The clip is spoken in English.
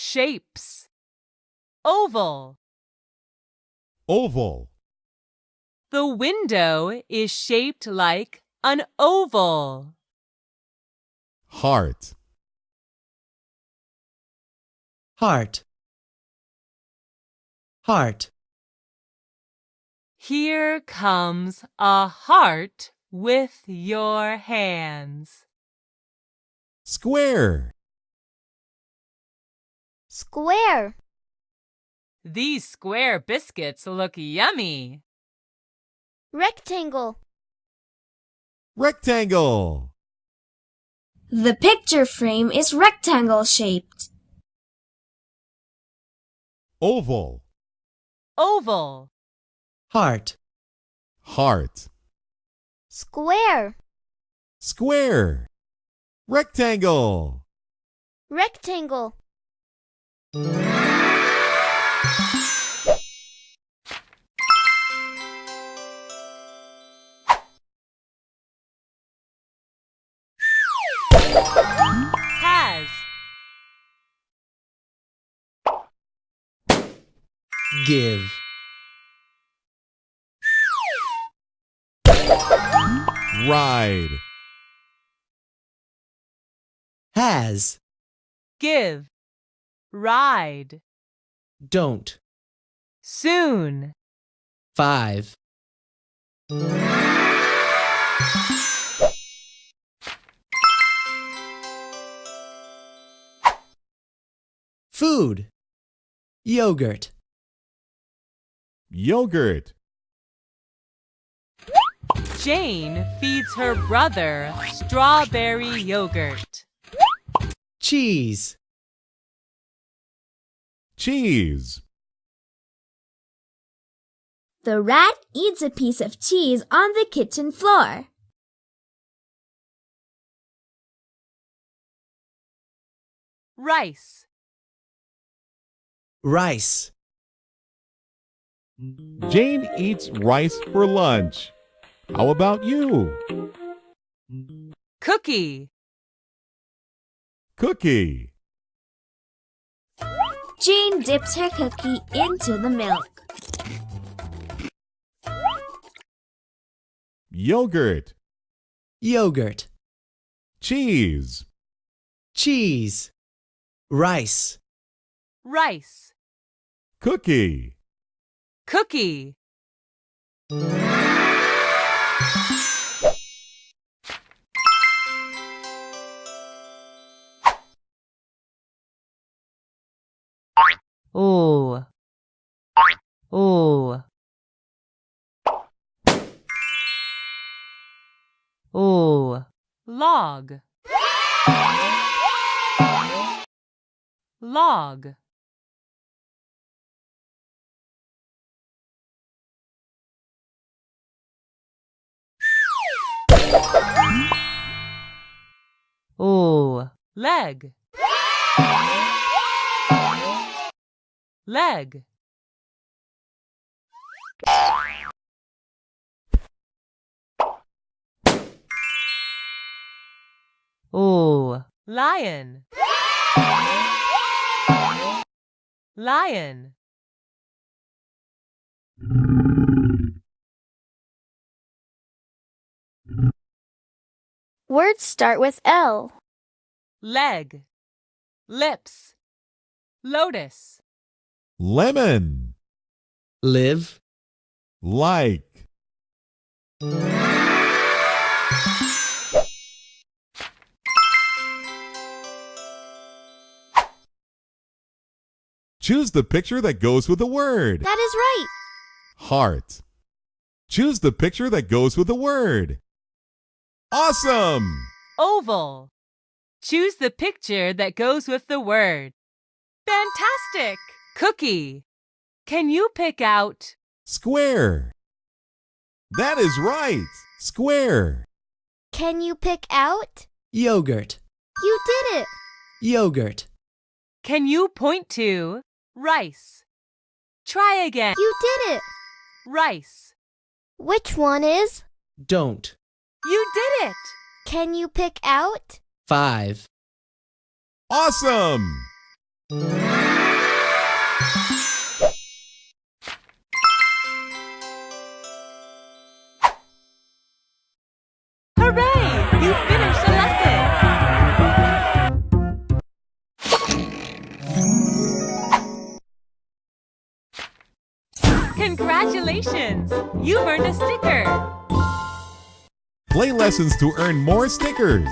Shapes. Oval. Oval. The window is shaped like an oval. Heart. Heart. Heart. Here comes a heart with your hands. Square. Square. These square biscuits look yummy. Rectangle. Rectangle. The picture frame is rectangle-shaped. Oval. Oval. Heart. Heart. Square. Square. Rectangle. Rectangle. Has. Give. Ride. Has. Give. Ride. Don't. Soon. 5. Food. Yogurt. Yogurt. Jane feeds her brother strawberry yogurt. Cheese. Cheese. The rat eats a piece of cheese on the kitchen floor. Rice. Rice. Jane eats rice for lunch. How about you? Cookie. Cookie. Jane dips her cookie into the milk. Yogurt. Yogurt. Cheese. Cheese. Rice. Rice. Cookie. Cookie. Oh. Oh. Oh. Log. Log. Oh. Leg. Leg. Oh. Lion. Lion. Words start with L. Leg. Lips. Lotus. Lemon. Live. Like. Choose the picture that goes with the word. That is right. Heart. Choose the picture that goes with the word. Awesome! Oval. Choose the picture that goes with the word. Fantastic! Cookie. Can you pick out Square. That is right. Square. Can you pick out? Yogurt. You did it. Yogurt. Can you point to rice? Try again. You did it. Rice. Which one is? Don't. You did it. Can you pick out? 5. Awesome! Hooray! You finished a lesson! Congratulations! You've earned a sticker! Play lessons to earn more stickers.